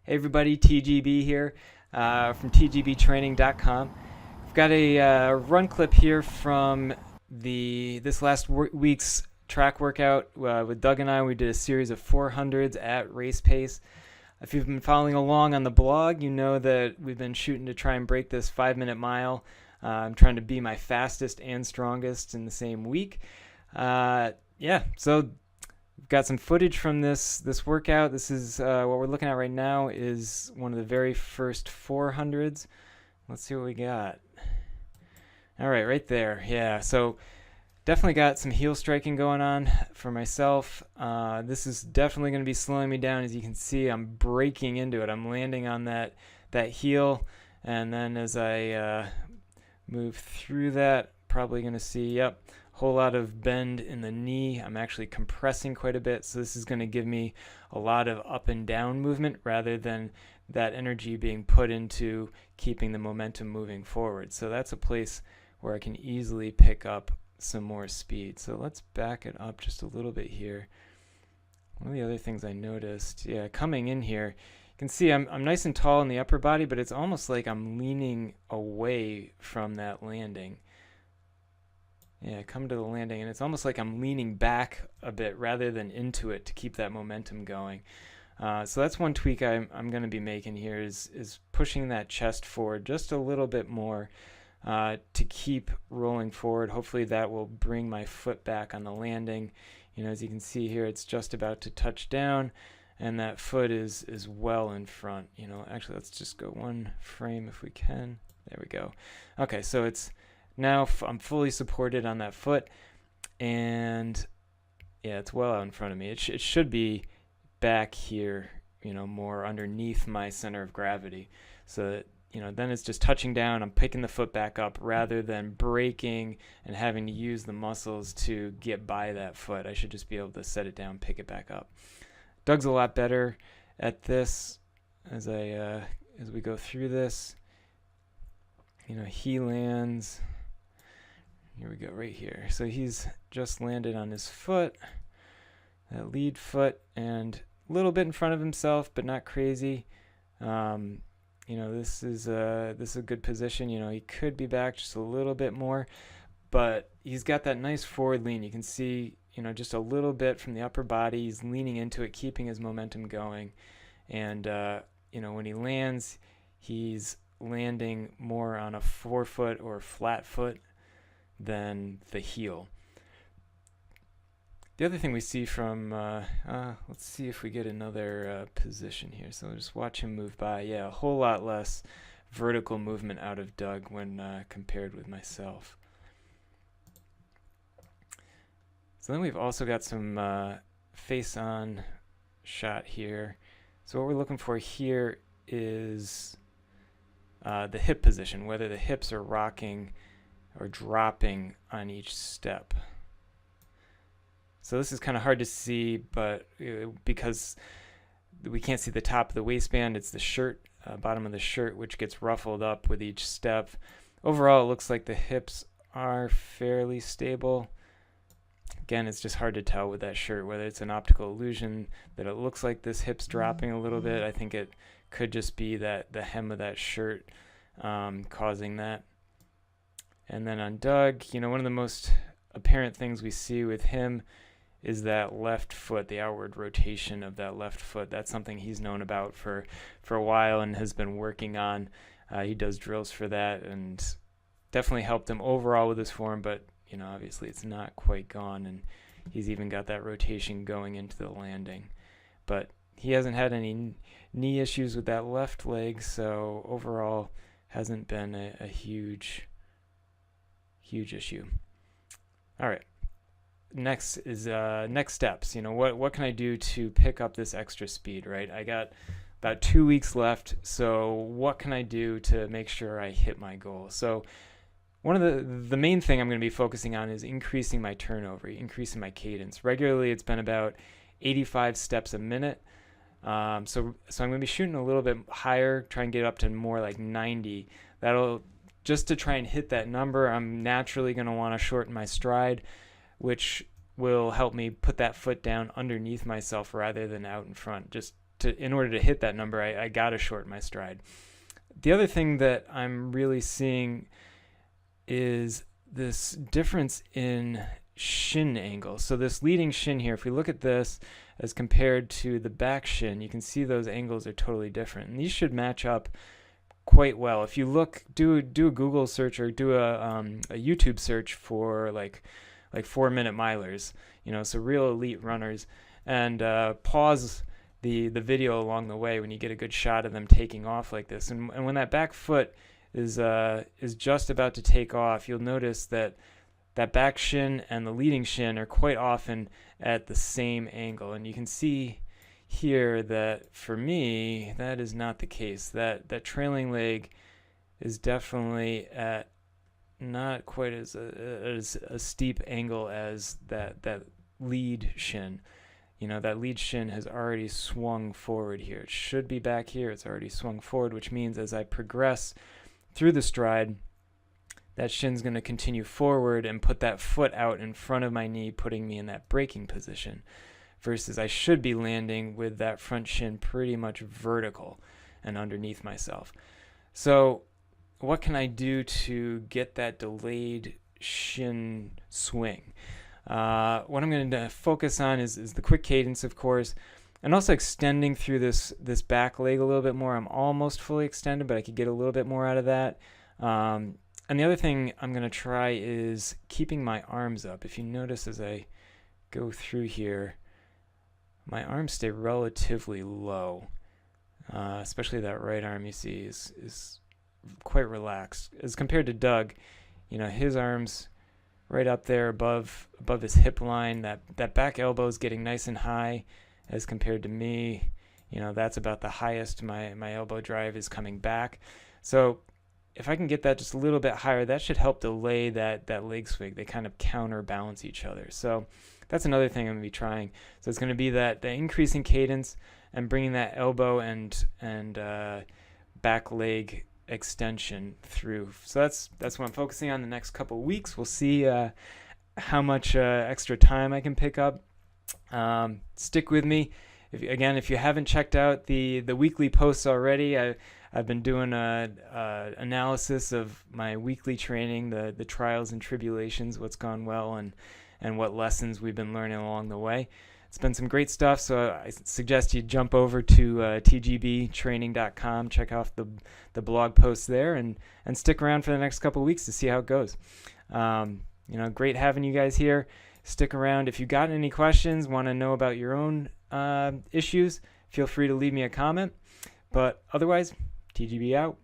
Hey everybody, TGB here from tgbtraining.com. I've got a run clip here from this last week's track workout with Doug and I. We did a series of 400s at race pace. If you've been following along on the blog, you know that we've been shooting to try and break this 5-minute mile. I'm trying to be my fastest and strongest in the same week. So we've got some footage from this workout. This is what we're looking at right now is one of the very first 400s. Let's see what we got. All right, right there. Yeah, so definitely got some heel striking going on for myself. This is definitely going to be slowing me down. As you can see, I'm breaking into it. I'm landing on that heel, and then as I move through that, probably going to see, yep, whole lot of bend in the knee. I'm actually compressing quite a bit, so this is going to give me a lot of up and down movement rather than that energy being put into keeping the momentum moving forward. So that's a place where I can easily pick up some more speed. So let's back it up just a little bit here. One of the other things I noticed, coming in here, you can see I'm nice and tall in the upper body, but it's almost like I'm leaning away from that landing. Yeah, come to the landing, and it's almost like I'm leaning back a bit rather than into it to keep that momentum going. So that's one tweak I'm going to be making here is pushing that chest forward just a little bit more to keep rolling forward. Hopefully that will bring my foot back on the landing. You know, as you can see here, it's just about to touch down, and that foot is well in front. You know, actually, let's just go one frame if we can. There we go. Okay, so it's now I'm fully supported on that foot, and yeah, it's well out in front of me. It should be back here, you know, more underneath my center of gravity, so that, you know, then it's just touching down. I'm picking the foot back up rather than breaking and having to use the muscles to get by that foot. I should just be able to set it down, pick it back up. Doug's a lot better at this as we go through this. You know, he lands. Here we go, right here. So he's just landed on his foot, that lead foot, and a little bit in front of himself, but not crazy. You know, this is a good position. You know, he could be back just a little bit more, but he's got that nice forward lean. You can see, you know, just a little bit from the upper body. He's leaning into it, keeping his momentum going. And, you know, when he lands, he's landing more on a forefoot or flat foot than the heel. The other thing we see from, let's see if we get another position here. So just watch him move by. Yeah, a whole lot less vertical movement out of Doug when compared with myself. So then we've also got some face-on shot here. So what we're looking for here is the hip position, whether the hips are rocking or dropping on each step. So this is kind of hard to see, but because we can't see the top of the waistband, it's the shirt, bottom of the shirt, which gets ruffled up with each step. Overall, it looks like the hips are fairly stable. Again, it's just hard to tell with that shirt whether it's an optical illusion that it looks like this hip's dropping a little bit. I think it could just be that the hem of that shirt causing that. And then on Doug, you know, one of the most apparent things we see with him is that left foot, the outward rotation of that left foot. That's something he's known about for a while and has been working on. He does drills for that and definitely helped him overall with his form, but, you know, obviously it's not quite gone, and he's even got that rotation going into the landing. But he hasn't had any knee issues with that left leg, so overall hasn't been a huge issue. All right. Next is next steps. You know, what can I do to pick up this extra speed, right? I got about 2 weeks left, so what can I do to make sure I hit my goal? So one of the main thing I'm going to be focusing on is increasing my turnover, increasing my cadence. Regularly, it's been about 85 steps a minute. So I'm going to be shooting a little bit higher, try and get up to more like 90. That'll just to try and hit that number. I'm naturally going to want to shorten my stride, which will help me put that foot down underneath myself rather than out in front, just in order to hit that number, I gotta shorten my stride. The other thing that I'm really seeing is this difference in shin angle. So this leading shin here, if we look at this as compared to the back shin, you can see those angles are totally different. And these should match up quite well. If you look, do a Google search or do a YouTube search for like 4-minute milers, so real elite runners, and pause the video along the way when you get a good shot of them taking off like this. And when that back foot is just about to take off, you'll notice that back shin and the leading shin are quite often at the same angle. And you can see here that for me, that is not the case. That trailing leg is definitely at not quite as a steep angle as that lead shin. That lead shin has already swung forward here. It should be back here. It's already swung forward, which means as I progress through the stride, that shin's going to continue forward and put that foot out in front of my knee, putting me in that braking position, versus I should be landing with that front shin pretty much vertical and underneath myself. So what can I do to get that delayed shin swing? What I'm going to focus on is the quick cadence, of course, and also extending through this back leg a little bit more. I'm almost fully extended, but I could get a little bit more out of that. And the other thing I'm going to try is keeping my arms up. If you notice as I go through here, my arms stay relatively low, especially that right arm you see is quite relaxed. As compared to Doug, his arms right up there above his hip line, that back elbow is getting nice and high as compared to me. That's about the highest my elbow drive is coming back. So if I can get that just a little bit higher, that should help delay that leg swing. They kind of counterbalance each other. So that's another thing I'm going to be trying. So it's going to be the increasing cadence and bringing that elbow and back leg extension through. So that's what I'm focusing on the next couple of weeks. We'll see how much extra time I can pick up. Stick with me. If you haven't checked out the weekly posts already, I've been doing a analysis of my weekly training, the trials and tribulations, what's gone well, and what lessons we've been learning along the way. It's been some great stuff, so I suggest you jump over to tgbtraining.com, check out the blog posts there, and stick around for the next couple of weeks to see how it goes. Great having you guys here. Stick around. If you got any questions, want to know about your own issues, feel free to leave me a comment. But otherwise, TGB out.